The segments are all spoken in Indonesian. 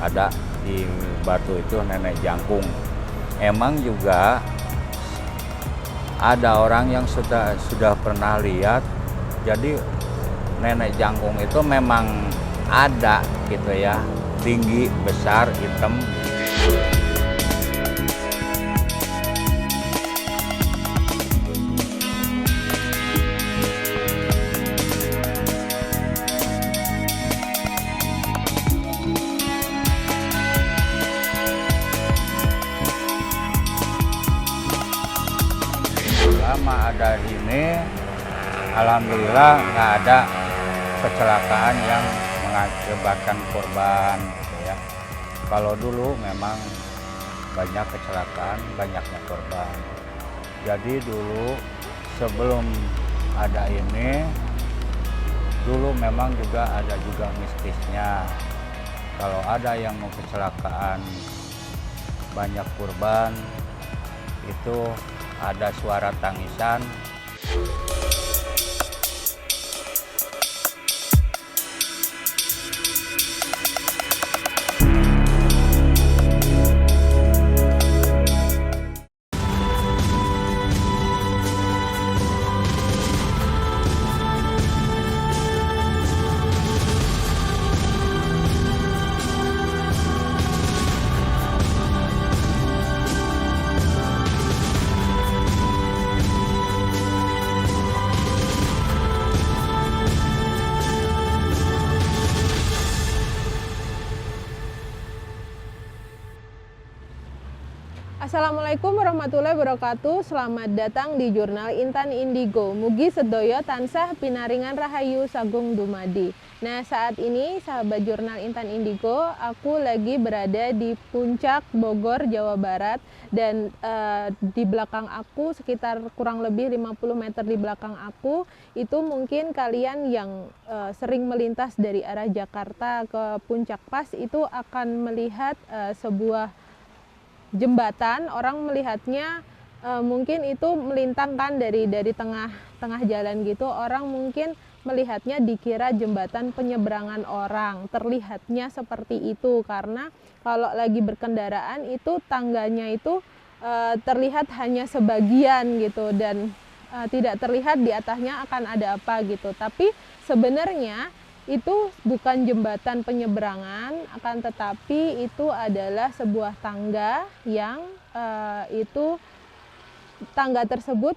ada di Batu itu nenek jangkung. Emang juga ada orang yang sudah pernah lihat, jadi nenek jangkung itu memang ada gitu ya, tinggi, besar, hitam. Selama ada ini, alhamdulillah nggak ada kecelakaan yang mengakibatkan korban gitu ya. Kalau dulu memang banyak kecelakaan, banyaknya korban. Jadi dulu sebelum ada ini, dulu memang juga ada juga mistisnya. Kalau ada yang mau kecelakaan banyak korban, itu ada suara tangisan. Assalamualaikum warahmatullahi wabarakatuh. Selamat datang di Jurnal Intan Indigo. Mugi sedoyo tansah pinaringan rahayu sagung dumadi. Nah, saat ini sahabat Jurnal Intan Indigo, aku lagi berada di puncak Bogor, Jawa Barat, dan di belakang aku, sekitar kurang lebih 50 meter di belakang aku, itu mungkin kalian yang sering melintas dari arah Jakarta ke Puncak Pas itu akan melihat sebuah jembatan. Orang melihatnya mungkin itu melintang kan dari tengah jalan gitu. Orang mungkin melihatnya dikira jembatan penyeberangan orang. Terlihatnya seperti itu karena kalau lagi berkendaraan itu tangganya itu terlihat hanya sebagian gitu, dan tidak terlihat di atasnya akan ada apa gitu. Tapi sebenarnya itu bukan jembatan penyeberangan, akan tetapi itu adalah sebuah tangga yang tangga tersebut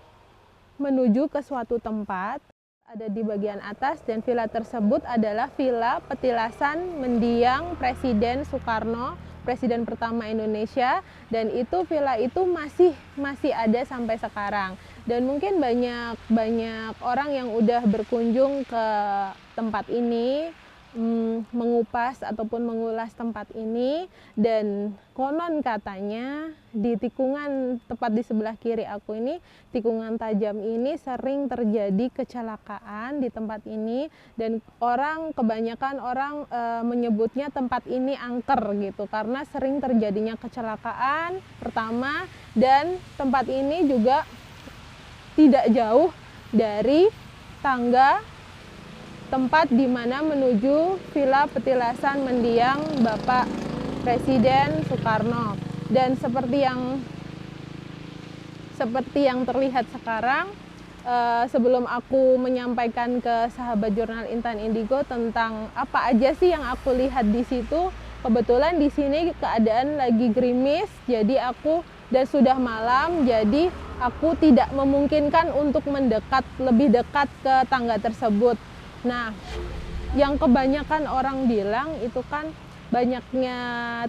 menuju ke suatu tempat ada di bagian atas, dan villa tersebut adalah Villa Petilasan Mendiang Presiden Soekarno, Presiden pertama Indonesia, dan itu villa itu masih ada sampai sekarang. Dan mungkin banyak orang yang udah berkunjung ke tempat ini, mengupas ataupun mengulas tempat ini, dan konon katanya di tikungan tepat di sebelah kiri aku ini, tikungan tajam ini sering terjadi kecelakaan di tempat ini, dan kebanyakan orang menyebutnya tempat ini angker gitu karena sering terjadinya kecelakaan pertama, dan tempat ini juga tidak jauh dari tangga tempat di mana menuju Villa Petilasan Mendiang Bapak Presiden Soekarno. Dan seperti yang terlihat sekarang, sebelum aku menyampaikan ke sahabat Jurnal Intan Indigo tentang apa aja sih yang aku lihat di situ, kebetulan di sini keadaan lagi gerimis, dan sudah malam, jadi aku tidak memungkinkan untuk lebih dekat ke tangga tersebut. Nah, yang kebanyakan orang bilang itu kan banyaknya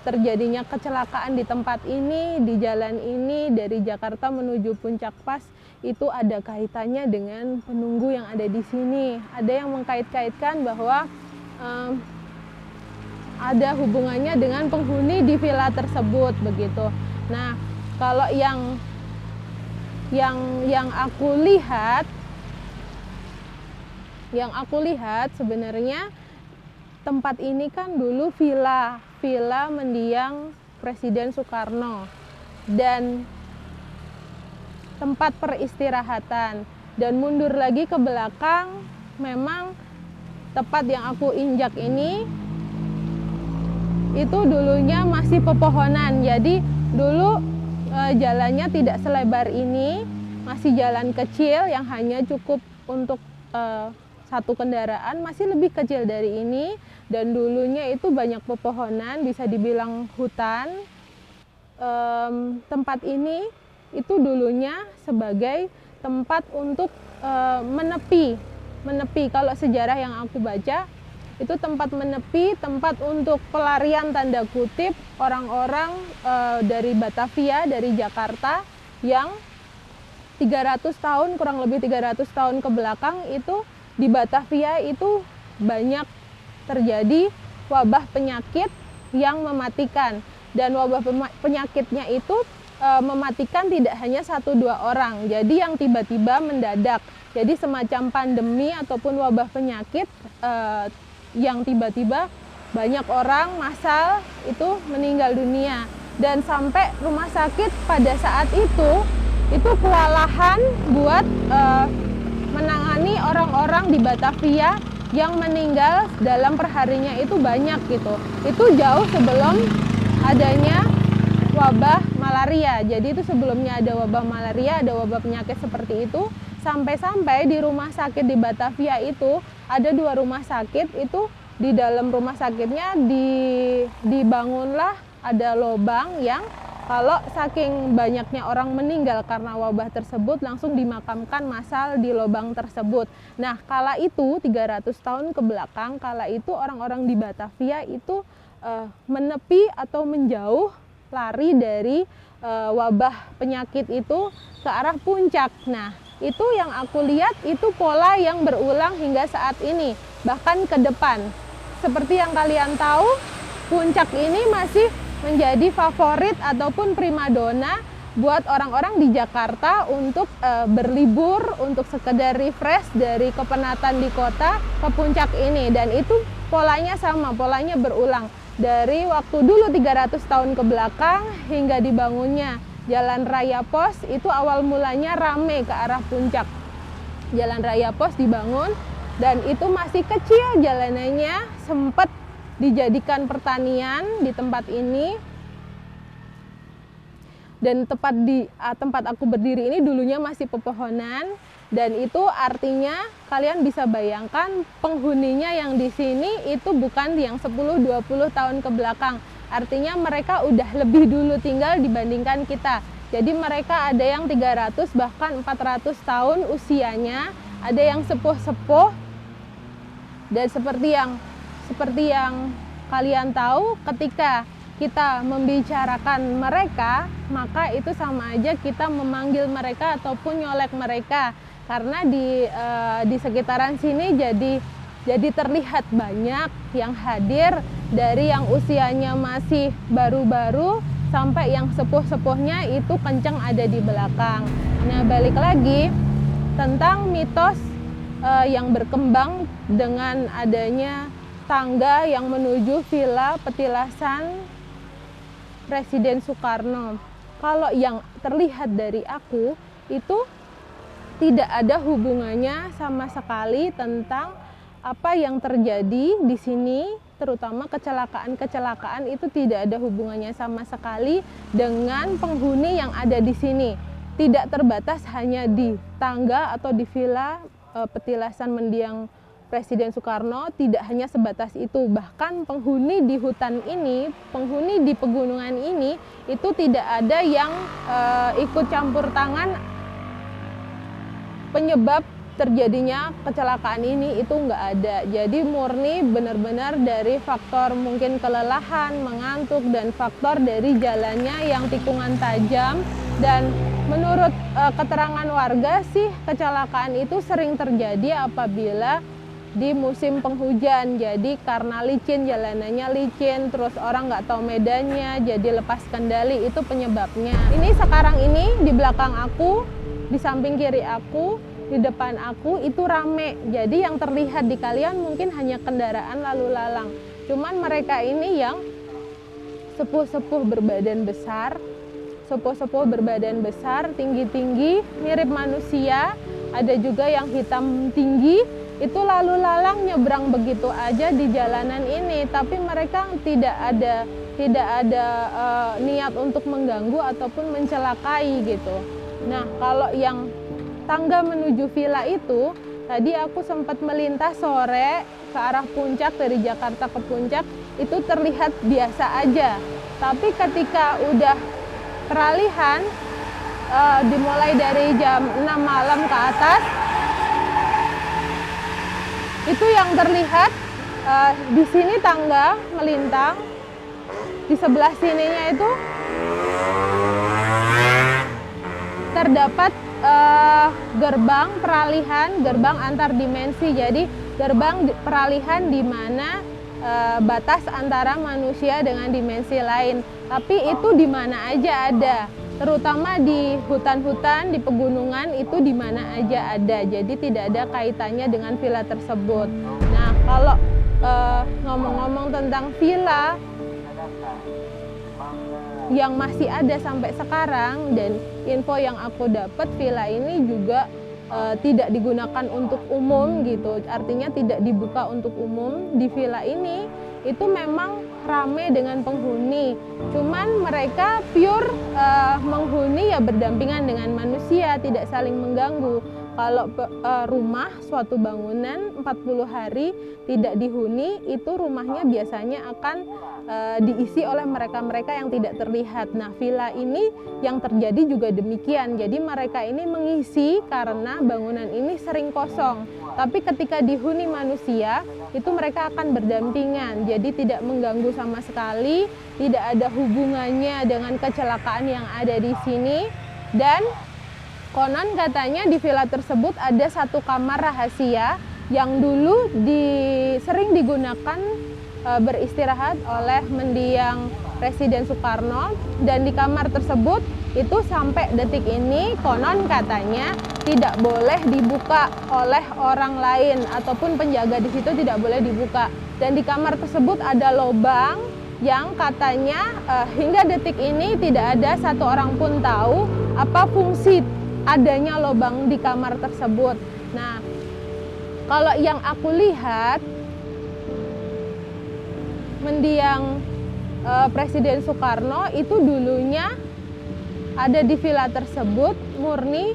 terjadinya kecelakaan di tempat ini, di jalan ini dari Jakarta menuju Puncak Pas, itu ada kaitannya dengan penunggu yang ada di sini. Ada yang mengkait-kaitkan bahwa ada hubungannya dengan penghuni di villa tersebut begitu. Nah, kalau yang aku lihat sebenarnya tempat ini kan dulu villa mendiang Presiden Soekarno dan tempat peristirahatan. Dan mundur lagi ke belakang, memang tepat yang aku injak ini itu dulunya masih pepohonan. Jadi dulu jalannya tidak selebar ini, masih jalan kecil yang hanya cukup untuk satu kendaraan, masih lebih kecil dari ini. Dan dulunya itu banyak pepohonan, bisa dibilang hutan. Tempat ini itu dulunya sebagai tempat untuk menepi. Kalau sejarah yang aku baca, itu tempat menepi, tempat untuk pelarian tanda kutip orang-orang dari Batavia, dari Jakarta yang 300 tahun, kurang lebih 300 tahun ke belakang itu di Batavia itu banyak terjadi wabah penyakit yang mematikan. Dan wabah penyakitnya itu mematikan tidak hanya 1-2 orang, jadi yang tiba-tiba mendadak. Jadi semacam pandemi ataupun wabah penyakit yang tiba-tiba banyak orang massal itu meninggal dunia. Dan sampai rumah sakit pada saat itu kewalahan buat menangani orang-orang di Batavia yang meninggal dalam perharinya itu banyak gitu. Itu jauh sebelum adanya wabah malaria. Jadi itu sebelumnya ada wabah malaria, ada wabah penyakit seperti itu. Sampai-sampai di rumah sakit di Batavia itu ada 2 rumah sakit, itu di dalam rumah sakitnya dibangunlah ada lubang yang kalau saking banyaknya orang meninggal karena wabah tersebut langsung dimakamkan massal di lubang tersebut. Nah, kala itu 300 tahun ke belakang, kala itu orang-orang di Batavia itu menepi atau menjauh, lari dari wabah penyakit itu ke arah puncak. Nah, itu yang aku lihat itu pola yang berulang hingga saat ini, bahkan ke depan. Seperti yang kalian tahu, puncak ini masih menjadi favorit ataupun primadona buat orang-orang di Jakarta untuk berlibur, untuk sekedar refresh dari kepenatan di kota ke puncak ini. Dan itu polanya sama, polanya berulang. Dari waktu dulu 300 tahun ke belakang hingga dibangunnya Jalan Raya Pos, itu awal mulanya rame ke arah puncak. Jalan Raya Pos dibangun dan itu masih kecil jalanannya, sempat dijadikan pertanian di tempat ini. Dan tepat di tempat aku berdiri ini dulunya masih pepohonan, dan itu artinya kalian bisa bayangkan penghuninya yang di sini itu bukan yang 10-20 tahun ke belakang. Artinya mereka udah lebih dulu tinggal dibandingkan kita. Jadi mereka ada yang 300 bahkan 400 tahun usianya, ada yang sepuh-sepuh. Dan seperti yang kalian tahu, ketika kita membicarakan mereka, maka itu sama aja kita memanggil mereka ataupun nyolek mereka. Karena di sekitaran sini jadi terlihat banyak yang hadir, dari yang usianya masih baru-baru sampai yang sepuh-sepuhnya itu kenceng ada di belakang. Nah, balik lagi tentang mitos yang berkembang dengan adanya tangga yang menuju Villa Petilasan Presiden Soekarno. Kalau yang terlihat dari aku itu tidak ada hubungannya sama sekali tentang apa yang terjadi di sini, terutama kecelakaan-kecelakaan itu tidak ada hubungannya sama sekali dengan penghuni yang ada di sini. Tidak terbatas hanya di tangga atau di Villa Petilasan Mendiang Presiden Soekarno, tidak hanya sebatas itu. Bahkan penghuni di hutan ini, penghuni di pegunungan ini, itu tidak ada yang ikut campur tangan penyebab terjadinya kecelakaan ini, itu nggak ada. Jadi murni benar-benar dari faktor mungkin kelelahan, mengantuk, dan faktor dari jalannya yang tikungan tajam. Dan menurut keterangan warga sih, kecelakaan itu sering terjadi apabila di musim penghujan. Jadi karena licin, jalanannya licin, terus orang nggak tahu medannya, jadi lepas kendali, itu penyebabnya. Ini sekarang ini di belakang aku, di samping kiri aku, di depan aku itu rame. Jadi yang terlihat di kalian mungkin hanya kendaraan lalu lalang. Cuman mereka ini yang sepuh-sepuh berbadan besar, tinggi-tinggi, mirip manusia. Ada juga yang hitam tinggi, itu lalu lalang nyebrang begitu aja di jalanan ini, tapi mereka tidak ada niat untuk mengganggu ataupun mencelakai gitu. Nah, kalau yang tangga menuju villa itu, tadi aku sempat melintas sore ke arah puncak, dari Jakarta ke puncak, itu terlihat biasa aja. Tapi ketika udah peralihan, dimulai dari jam 6 malam ke atas, itu yang terlihat di sini tangga melintang, di sebelah sininya itu terdapat gerbang peralihan, gerbang antar dimensi. Jadi gerbang peralihan di mana batas antara manusia dengan dimensi lain. Tapi itu di mana aja ada, terutama di hutan-hutan, di pegunungan, itu di mana aja ada. Jadi tidak ada kaitannya dengan villa tersebut. Nah, kalau ngomong-ngomong tentang villa yang masih ada sampai sekarang, dan info yang aku dapat, villa ini juga tidak digunakan untuk umum gitu, artinya tidak dibuka untuk umum. Di villa ini itu memang ramai dengan penghuni, cuman mereka pure menghuni ya berdampingan dengan manusia, tidak saling mengganggu. Kalau rumah, suatu bangunan 40 hari tidak dihuni, itu rumahnya biasanya akan diisi oleh mereka-mereka yang tidak terlihat. Nah, villa ini yang terjadi juga demikian. Jadi mereka ini mengisi karena bangunan ini sering kosong. Tapi ketika dihuni manusia, itu mereka akan berdampingan. Jadi tidak mengganggu sama sekali, tidak ada hubungannya dengan kecelakaan yang ada di sini. Dan konon katanya di villa tersebut ada satu kamar rahasia yang dulu sering digunakan beristirahat oleh mendiang Presiden Soekarno, dan di kamar tersebut itu sampai detik ini konon katanya tidak boleh dibuka oleh orang lain ataupun penjaga di situ, tidak boleh dibuka. Dan di kamar tersebut ada lubang yang katanya hingga detik ini tidak ada satu orang pun tahu apa fungsi adanya lubang di kamar tersebut. Nah, kalau yang aku lihat, mendiang Presiden Soekarno itu dulunya ada di villa tersebut murni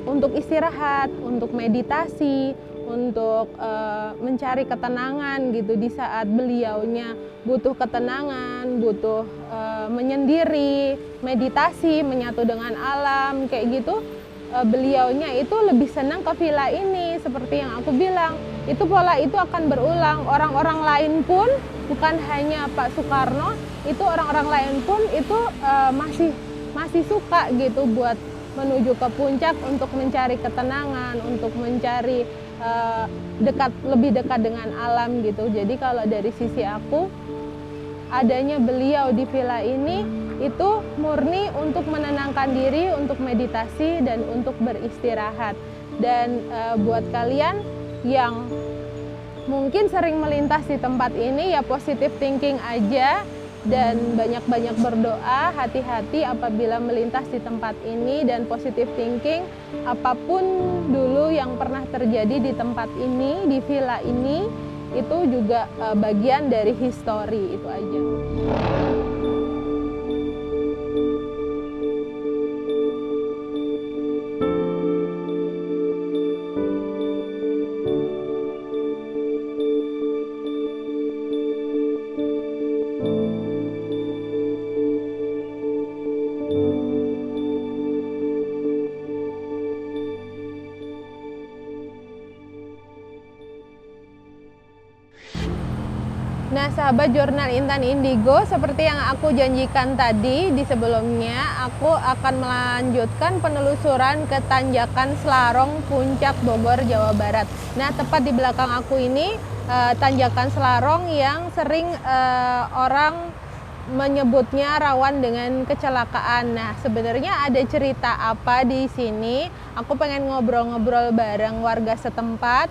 untuk istirahat, untuk meditasi, untuk mencari ketenangan gitu. Di saat beliaunya butuh ketenangan, butuh menyendiri, meditasi, menyatu dengan alam kayak gitu, beliaunya itu lebih senang ke villa ini. Seperti yang aku bilang, itu pola itu akan berulang. Orang-orang lain pun, bukan hanya Pak Soekarno, itu orang-orang lain pun itu masih suka gitu buat menuju ke puncak untuk mencari ketenangan, untuk mencari lebih dekat dengan alam gitu. Jadi kalau dari sisi aku, adanya beliau di villa ini itu murni untuk menenangkan diri, untuk meditasi, dan untuk beristirahat. Dan buat kalian yang mungkin sering melintas di tempat ini, ya positive thinking aja dan banyak-banyak berdoa, hati-hati apabila melintas di tempat ini, dan positive thinking apapun dulu yang pernah terjadi di tempat ini, di villa ini, itu juga bagian dari history, itu aja. Nah, sahabat Jurnal Intan Indigo, seperti yang aku janjikan tadi di sebelumnya, aku akan melanjutkan penelusuran ke Tanjakan Selarong, Puncak Bogor, Jawa Barat. Nah, tepat di belakang aku ini Tanjakan Selarong yang sering orang menyebutnya rawan dengan kecelakaan. Nah, sebenarnya ada cerita apa di sini? Aku pengen ngobrol-ngobrol bareng warga setempat.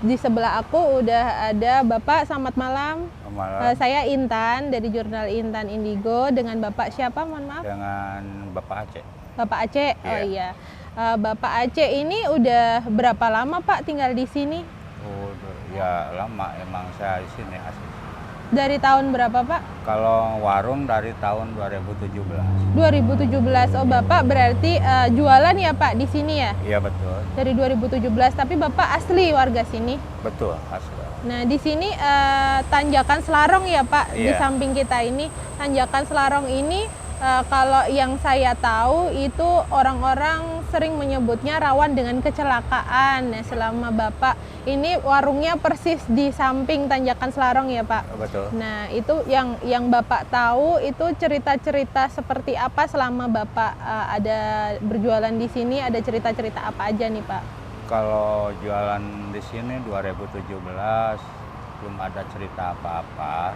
Di sebelah aku udah ada Bapak, selamat malam. Malam. Saya Intan dari Jurnal Intan Indigo. Dengan Bapak siapa, mohon maaf? Dengan Bapak Aceh. Bapak Aceh, Yeah. oh iya. Bapak Aceh ini udah berapa lama Pak tinggal di sini? Oh, ya lama emang saya di sini asli. Dari tahun berapa Pak? Kalau warung dari tahun 2017. 2017. Oh Bapak berarti jualan ya Pak di sini ya? Iya betul. Dari 2017. Tapi Bapak asli warga sini? Betul asli. Nah di sini tanjakan Selarong ya Pak, di Iya. samping kita ini tanjakan Selarong ini kalau yang saya tahu itu orang-orang sering menyebutnya rawan dengan kecelakaan. Nah selama Bapak ini warungnya persis di samping tanjakan Selarong ya Pak. Betul. Nah itu yang Bapak tahu itu cerita-cerita seperti apa selama Bapak ada berjualan di sini, ada cerita-cerita apa aja nih Pak? Kalau jualan di sini 2017 belum ada cerita apa-apa.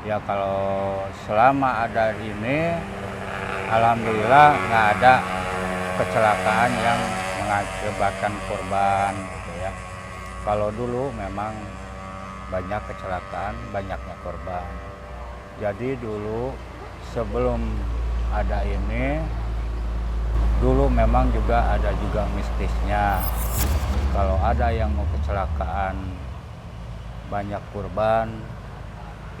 Ya kalau selama ada ini, alhamdulillah nggak ada kecelakaan yang mengakibatkan korban gitu ya. Kalau dulu memang banyak kecelakaan, banyaknya korban. Jadi dulu sebelum ada ini, dulu memang juga ada juga mistisnya. Kalau ada yang mau kecelakaan banyak korban,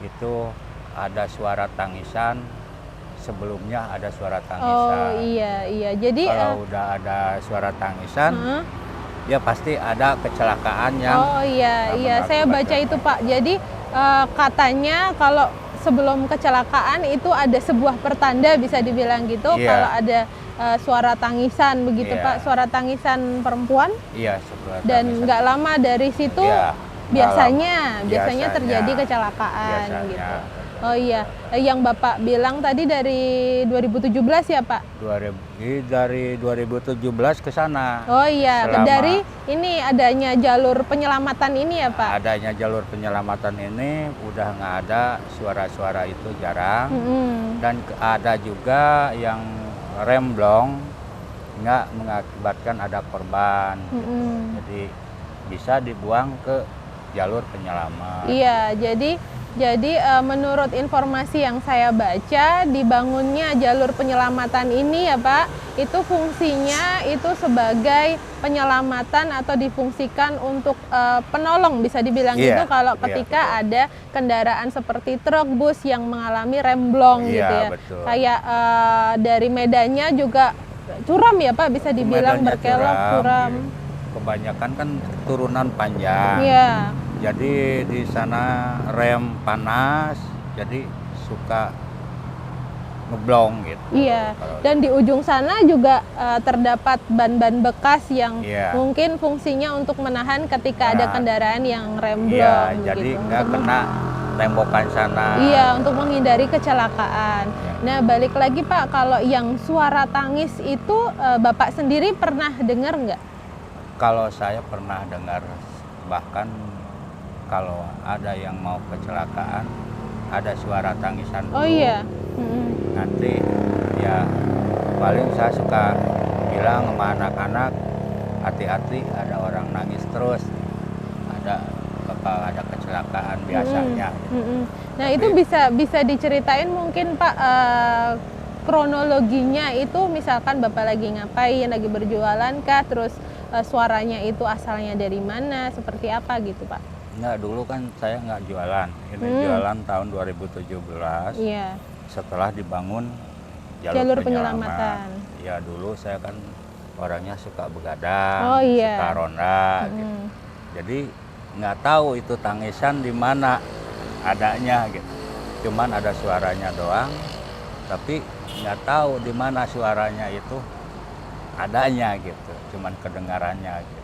itu ada suara tangisan. Sebelumnya ada suara tangisan. Oh iya. Jadi Kalau udah ada suara tangisan, ya pasti ada kecelakaan yang oh iya. Saya baca itu Pak. Jadi katanya kalau sebelum kecelakaan itu ada sebuah pertanda bisa dibilang gitu. Iya. Kalau ada suara tangisan begitu Iya. Pak, suara tangisan perempuan. iya sebuah Dan tangisan. nggak lama dari situ Iya, biasanya Biasanya. terjadi kecelakaan Biasanya, gitu. betul. Oh iya, yang Bapak bilang tadi dari 2017 ya Pak? Dari 2017 ke sana. Oh iya, Selama dari ini adanya jalur penyelamatan ini ya Pak? adanya jalur penyelamatan ini udah nggak ada suara-suara itu jarang. Dan ada juga yang remblong nggak mengakibatkan ada korban. Jadi bisa dibuang ke jalur penyelamat. Iya, jadi menurut informasi yang saya baca, dibangunnya jalur penyelamatan ini ya Pak, itu fungsinya itu sebagai penyelamatan atau difungsikan untuk penolong bisa dibilang Iya, gitu kalau iya, ketika betul. ada kendaraan seperti truk, bus yang mengalami remblong Iya, gitu ya. betul. Kayak dari medannya juga curam ya Pak, bisa dibilang Medannya berkelok, curam. Kebanyakan kan turunan panjang. Iya. Jadi di sana rem panas, jadi suka ngeblong gitu. Iya, Kalau dan di ujung sana juga terdapat ban-ban bekas yang Iya. mungkin fungsinya untuk menahan ketika ada Nah, kendaraan yang iya, remblong jadi gitu. nggak kena tembokan sana. Iya, untuk menghindari kecelakaan. Iya. Nah, balik lagi Pak, kalau yang suara tangis itu Bapak sendiri pernah dengar nggak? Kalau saya pernah dengar, bahkan kalau ada yang mau kecelakaan, ada suara tangisan dulu. Oh iya. Nanti ya paling saya suka bilang sama anak-anak, hati-hati ada orang nangis terus, bakal ada kecelakaan biasanya. Nah, Tapi- itu bisa diceritain mungkin Pak kronologinya itu, misalkan Bapak lagi ngapain, lagi berjualan kah, terus suaranya itu asalnya dari mana, seperti apa gitu Pak? Enggak, dulu kan saya nggak jualan. Ini jualan tahun 2017 Iya. setelah dibangun Jalur jalur penyelamatan. Ya dulu saya kan orangnya suka begadang, Oh, iya. suka ronda. Gitu. Jadi nggak tahu itu tangisan di mana adanya gitu. Cuman ada suaranya doang, tapi nggak tahu di mana suaranya itu adanya gitu. Cuman kedengarannya gitu.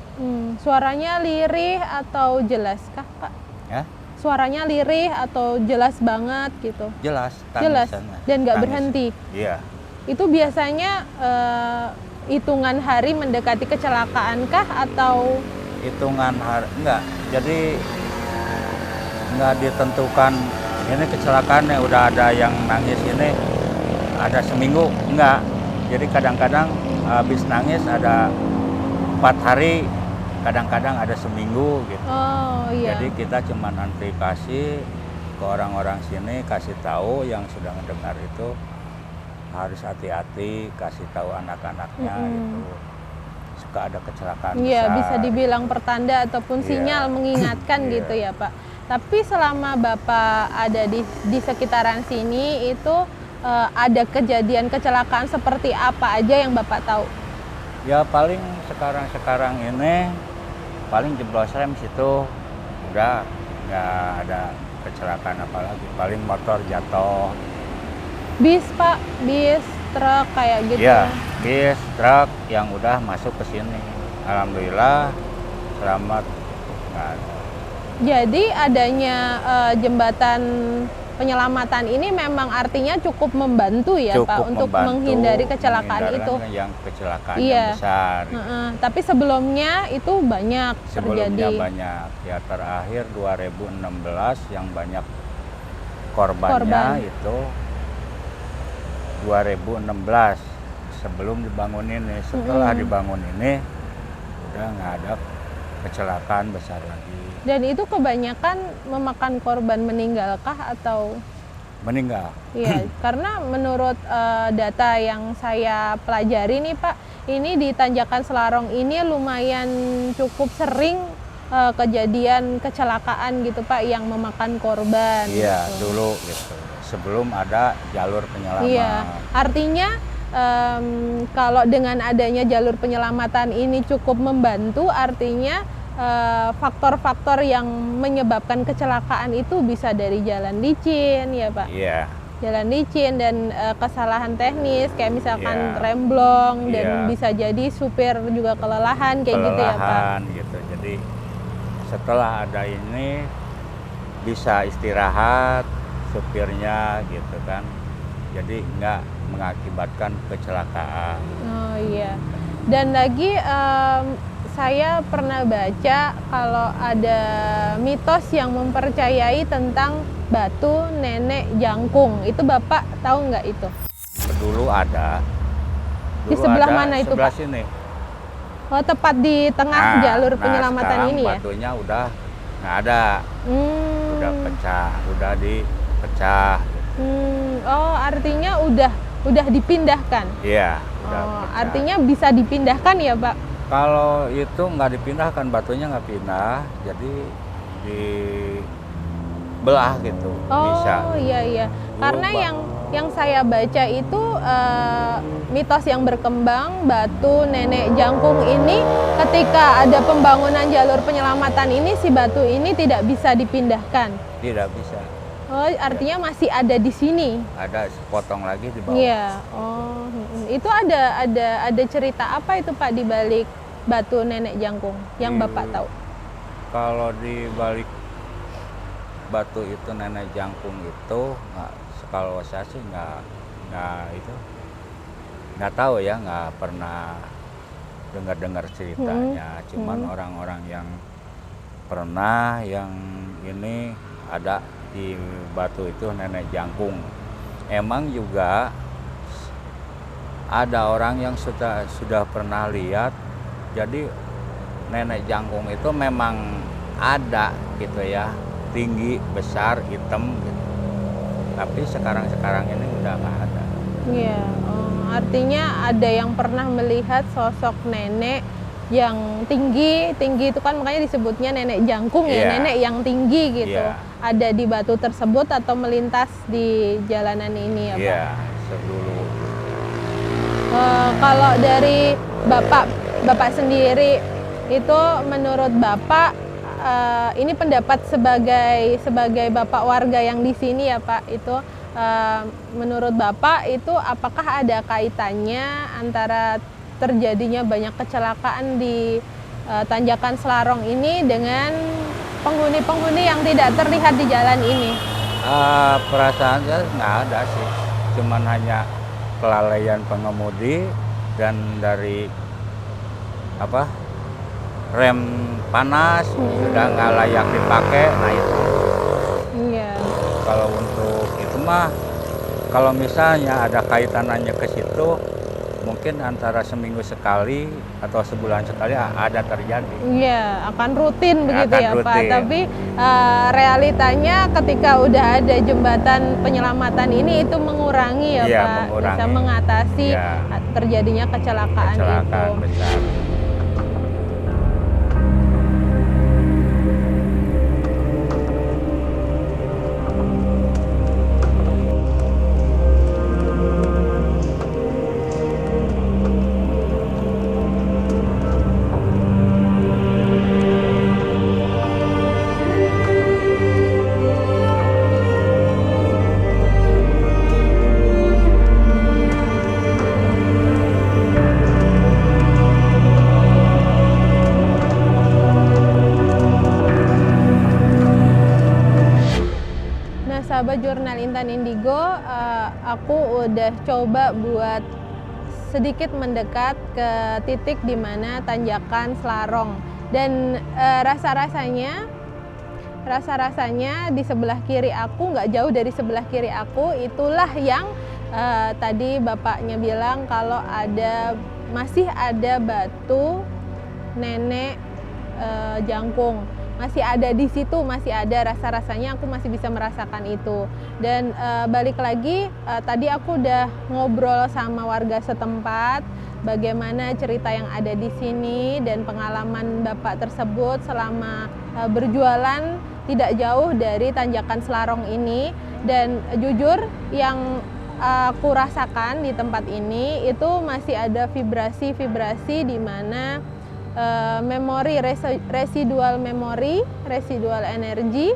Suaranya lirih atau jelas kah Pak? Ya, Suaranya lirih atau jelas banget gitu? jelas Jelas tangisannya. dan nggak Tangis. berhenti. Iya. Itu biasanya hitungan hari mendekati kecelakaan kah atau Hitungan hari enggak, jadi nggak ditentukan ini kecelakaannya udah ada yang nangis ini ada seminggu, enggak. Jadi kadang-kadang habis nangis ada 4 hari, kadang-kadang ada seminggu gitu. oh iya. Jadi kita cuma antisipasi ke orang-orang sini, kasih tahu yang sudah mendengar itu harus hati-hati, kasih tahu anak-anaknya gitu. suka ada kecelakaan Iya, besar. bisa dibilang pertanda ataupun Iya. sinyal mengingatkan Iya. gitu ya Pak. Tapi selama Bapak ada di sekitaran sini itu ada kejadian kecelakaan seperti apa aja yang Bapak tahu? Ya paling sekarang ini paling jeblos rem situ udah nggak ada kecelakaan apalagi, paling motor jatuh. Bis Pak, bis, truk kayak gitu. Ya, bis, truk yang udah masuk ke sini. Alhamdulillah selamat nggak ada. Jadi adanya jembatan penyelamatan ini memang artinya cukup membantu ya Pak untuk membantu menghindari kecelakaan itu. menghindari yang kecelakaan Iya. yang besar. Tapi sebelumnya itu banyak Sebelumnya terjadi. banyak, ya terakhir 2016 yang banyak korbannya Korban. itu 2016 sebelum dibangun ini. Setelah dibangun ini udah nggak ada kecelakaan besar lagi. Dan itu kebanyakan memakan korban meninggalkah atau? Meninggal. Iya, karena menurut data yang saya pelajari nih Pak, ini di Tanjakan Selarong ini lumayan cukup sering kejadian kecelakaan gitu Pak yang memakan korban. Iya, gitu. dulu gitu. Sebelum ada jalur penyelamat. Iya, artinya kalau dengan adanya jalur penyelamatan ini cukup membantu, artinya faktor-faktor yang menyebabkan kecelakaan itu bisa dari jalan licin ya Pak. Iya. Jalan licin dan kesalahan teknis kayak misalkan Iya. remblong dan Iya. bisa jadi supir juga kelelahan kayak gitu ya Pak. Kelelahan gitu. Jadi setelah ada ini bisa istirahat supirnya gitu kan. Jadi nggak mengakibatkan kecelakaan. Oh iya. Dan lagi saya pernah baca kalau ada mitos yang mempercayai tentang batu nenek jangkung. Itu Bapak tahu nggak itu? Dulu ada. Di sebelah mana itu, sebelah Pak? sini. Oh, tepat di tengah jalur penyelamatan sekarang ini ya? batunya udah nggak ada. Udah Hmm. pecah, udah dipecah. Oh, artinya udah dipindahkan. Iya, udah Oh, pecah. artinya bisa dipindahkan ya, Pak? Kalau itu nggak dipindahkan, batunya nggak pindah, jadi dibelah gitu. Bisa. Oh, iya. Karena yang saya baca itu mitos yang berkembang batu nenek jangkung ini ketika ada pembangunan jalur penyelamatan ini si batu ini tidak bisa dipindahkan. Tidak bisa. Oh, artinya masih ada di sini. Ada sepotong lagi di bawah. Iya. Oh, itu ada cerita apa itu Pak di balik batu nenek jangkung yang Bapak tahu? Kalau di balik batu itu nenek jangkung itu kalau saya sih nggak tahu ya, nggak pernah dengar ceritanya. Cuman orang-orang yang pernah yang ini ada di batu itu nenek jangkung. Emang juga ada orang yang sudah pernah lihat. Jadi nenek jangkung itu memang ada gitu ya, tinggi, besar, hitam gitu. Tapi sekarang ini udah nggak ada. Iya, artinya ada yang pernah melihat sosok nenek yang tinggi itu kan makanya disebutnya nenek jangkung ya, Iya. nenek yang tinggi gitu. Iya. Ada di batu tersebut atau melintas di jalanan ini ya Pak? Iya, sedulu. Kalau dari Bapak sendiri itu menurut Bapak ini pendapat sebagai Bapak warga yang di sini ya Pak, itu menurut Bapak itu apakah ada kaitannya antara terjadinya banyak kecelakaan di Tanjakan Selarong ini dengan penghuni-penghuni yang tidak terlihat di jalan ini? Perasaan saya nggak ada sih, cuman hanya kelalaian pengemudi dan dari rem panas sudah nggak layak dipakai. Nah itu. Iya. Kalau untuk itu mah, kalau misalnya ada kaitannya ke situ, mungkin antara seminggu sekali atau sebulan sekali ada terjadi. Iya, akan rutin begitu Akan ya Pak. rutin. Tapi realitanya ketika udah ada jembatan penyelamatan ini itu mengurangi ya Iya, Pak, mengurangi. bisa mengatasi Iya. terjadinya kecelakaan itu. Kecelakaan besar. sahabat jurnal Intan Indigo, aku udah coba buat sedikit mendekat ke titik di mana tanjakan Selarong, dan rasa-rasanya di sebelah kiri aku, nggak jauh dari sebelah kiri aku, itulah yang tadi bapaknya bilang kalau masih ada batu nenek jangkung, masih ada di situ, masih ada rasa-rasanya, aku masih bisa merasakan itu. Dan balik lagi, tadi aku udah ngobrol sama warga setempat bagaimana cerita yang ada di sini dan pengalaman bapak tersebut selama berjualan tidak jauh dari tanjakan Selarong ini. Dan jujur yang aku rasakan di tempat ini itu masih ada vibrasi-vibrasi di mana memori, residual memori, residual energi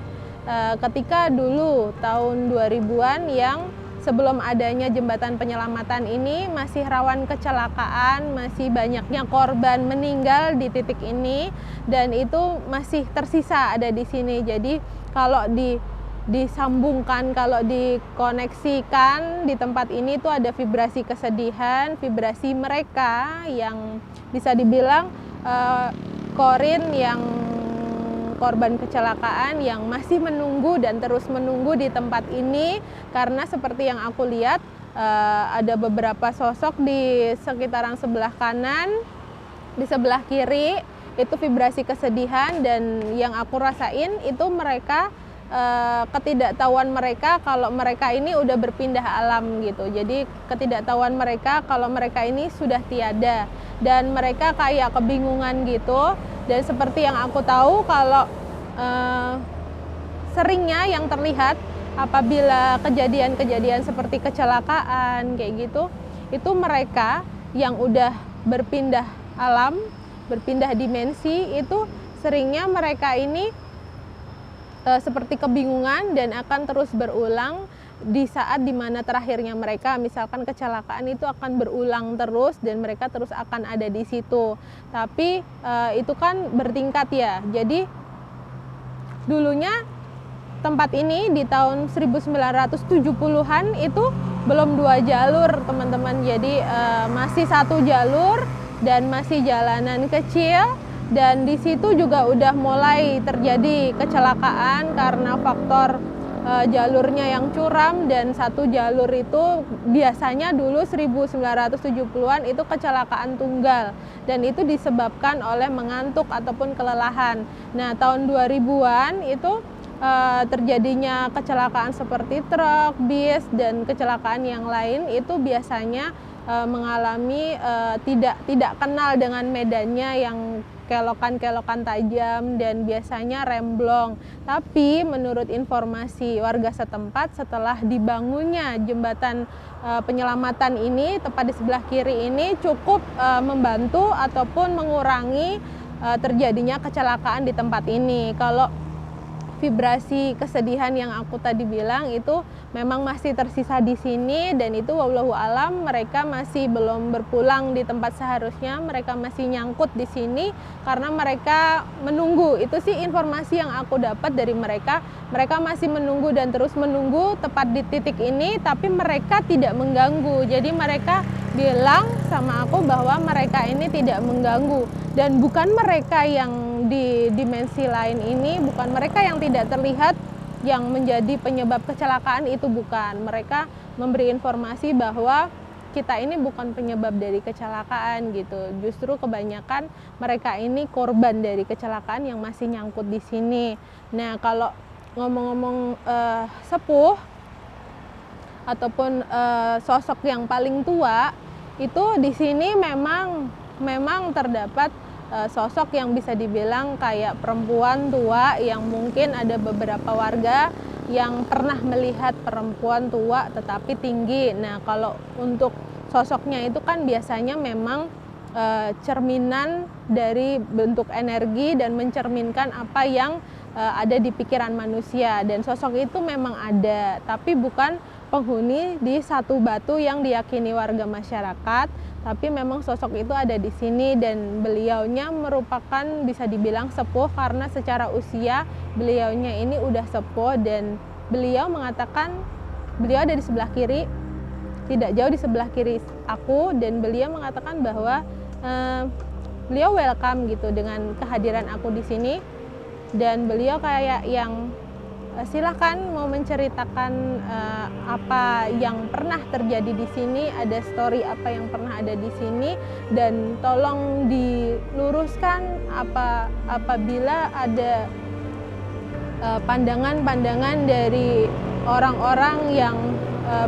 ketika dulu tahun 2000-an yang sebelum adanya jembatan penyelamatan ini masih rawan kecelakaan, masih banyaknya korban meninggal di titik ini, dan itu masih tersisa ada di sini. Jadi kalau disambungkan, kalau dikoneksikan di tempat ini tuh ada vibrasi kesedihan, vibrasi mereka yang bisa dibilang korin yang korban kecelakaan yang masih menunggu dan terus menunggu di tempat ini, karena seperti yang aku lihat ada beberapa sosok di sekitaran sebelah kanan, di sebelah kiri itu vibrasi kesedihan. Dan yang aku rasain itu mereka ketidaktahuan mereka kalau mereka ini udah berpindah alam gitu. Jadi ketidaktahuan mereka kalau mereka ini sudah tiada, dan mereka kayak kebingungan gitu. Dan seperti yang aku tahu kalau seringnya yang terlihat apabila kejadian-kejadian seperti kecelakaan kayak gitu, itu mereka yang udah berpindah alam, berpindah dimensi, itu seringnya mereka ini seperti kebingungan dan akan terus berulang di saat dimana terakhirnya mereka, misalkan kecelakaan itu akan berulang terus dan mereka terus akan ada di situ. Tapi itu kan bertingkat ya. Jadi dulunya tempat ini di tahun 1970-an itu belum 2 jalur teman-teman. Jadi masih 1 jalur dan masih jalanan kecil. Dan di situ juga udah mulai terjadi kecelakaan karena faktor jalurnya yang curam, dan 1 jalur itu biasanya dulu 1970-an itu kecelakaan tunggal, dan itu disebabkan oleh mengantuk ataupun kelelahan. Nah, tahun 2000-an itu terjadinya kecelakaan seperti truk, bis, dan kecelakaan yang lain itu biasanya mengalami tidak kenal dengan medannya yang kelokan-kelokan tajam dan biasanya remblong. Tapi menurut informasi warga setempat, setelah dibangunnya jembatan penyelamatan ini tepat di sebelah kiri ini cukup membantu ataupun mengurangi terjadinya kecelakaan di tempat ini. Kalau vibrasi kesedihan yang aku tadi bilang itu memang masih tersisa di sini, dan itu wallahu alam mereka masih belum berpulang di tempat seharusnya, mereka masih nyangkut di sini karena mereka menunggu. Itu sih informasi yang aku dapat dari mereka. Mereka masih menunggu dan terus menunggu tepat di titik ini, tapi mereka tidak mengganggu. Jadi mereka bilang sama aku bahwa mereka ini tidak mengganggu, dan bukan mereka yang di dimensi lain ini, bukan mereka yang tidak terlihat yang menjadi penyebab kecelakaan, itu bukan. Mereka memberi informasi bahwa kita ini bukan penyebab dari kecelakaan gitu. Justru kebanyakan mereka ini korban dari kecelakaan yang masih nyangkut di sini. Nah, kalau ngomong-ngomong sepuh ataupun sosok yang paling tua, itu di sini memang terdapat sosok yang bisa dibilang kayak perempuan tua, yang mungkin ada beberapa warga yang pernah melihat perempuan tua tetapi tinggi. Nah, kalau untuk sosoknya itu kan biasanya memang cerminan dari bentuk energi dan mencerminkan apa yang ada di pikiran manusia. Dan sosok itu memang ada, tapi bukan penghuni di satu batu yang diyakini warga masyarakat, tapi memang sosok itu ada di sini. Dan beliaunya merupakan bisa dibilang sepuh karena secara usia beliaunya ini udah sepuh, dan beliau mengatakan, beliau ada di sebelah kiri, tidak jauh di sebelah kiri aku, dan beliau mengatakan bahwa beliau welcome gitu dengan kehadiran aku di sini, dan beliau kayak yang silahkan mau menceritakan apa yang pernah terjadi di sini, ada story apa yang pernah ada di sini, dan tolong diluruskan apabila ada pandangan-pandangan dari orang-orang yang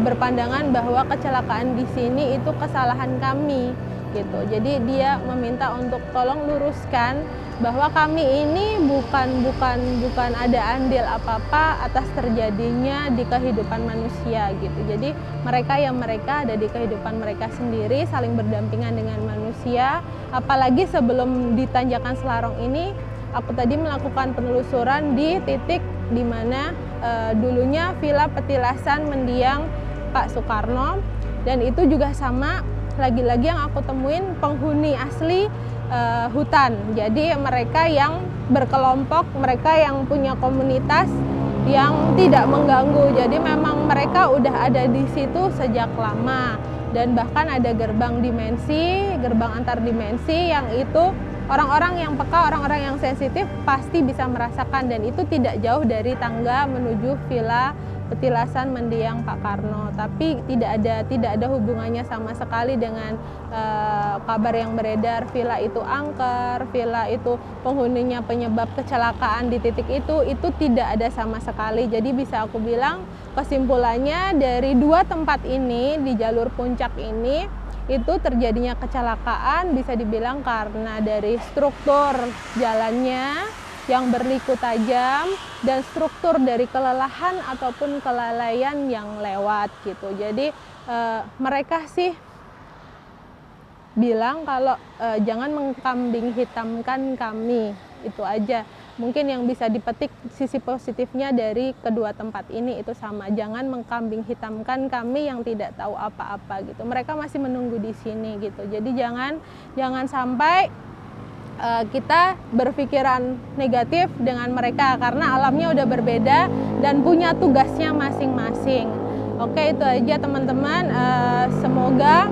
berpandangan bahwa kecelakaan di sini itu kesalahan kami gitu. Jadi dia meminta untuk tolong luruskan bahwa kami ini bukan ada andil apa-apa atas terjadinya di kehidupan manusia gitu. Jadi mereka ada di kehidupan mereka sendiri, saling berdampingan dengan manusia. Apalagi sebelum di Tanjakan Selarong ini, aku tadi melakukan penelusuran di titik di mana dulunya Villa Petilasan mendiang Pak Soekarno, dan itu juga sama, lagi-lagi yang aku temuin penghuni asli hutan. Jadi mereka yang berkelompok, mereka yang punya komunitas yang tidak mengganggu. Jadi memang mereka udah ada di situ sejak lama, dan bahkan ada gerbang antar dimensi yang itu orang-orang yang peka, orang-orang yang sensitif pasti bisa merasakan, dan itu tidak jauh dari tangga menuju Villa Petilasan mendiang Pak Karno. Tapi tidak ada hubungannya sama sekali dengan kabar yang beredar villa itu angker, villa itu penghuninya penyebab kecelakaan di titik itu tidak ada sama sekali. Jadi bisa aku bilang kesimpulannya dari dua tempat ini di jalur puncak ini, itu terjadinya kecelakaan bisa dibilang karena dari struktur jalannya yang berliku tajam dan struktur dari kelelahan ataupun kelalaian yang lewat gitu. Jadi mereka sih bilang kalau jangan mengkambing hitamkan kami, itu aja. Mungkin yang bisa dipetik sisi positifnya dari kedua tempat ini itu sama, jangan mengkambing hitamkan kami yang tidak tahu apa-apa gitu. Mereka masih menunggu di sini gitu. Jadi jangan sampai kita berpikiran negatif dengan mereka, karena alamnya udah berbeda dan punya tugasnya masing-masing. Oke, itu aja teman-teman. Semoga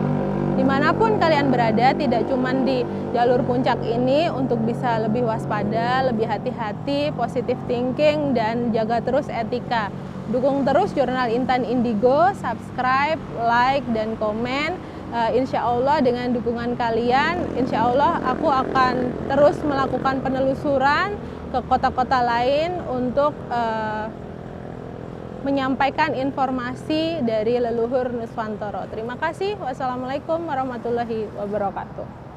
dimanapun kalian berada, tidak cuma di jalur puncak ini, untuk bisa lebih waspada, lebih hati-hati, positive thinking, dan jaga terus etika. Dukung terus Jurnal Intan Indigo, subscribe, like, dan komen. Insya Allah dengan dukungan kalian, insya Allah aku akan terus melakukan penelusuran ke kota-kota lain untuk menyampaikan informasi dari leluhur Nuswantoro. Terima kasih. Wassalamualaikum warahmatullahi wabarakatuh.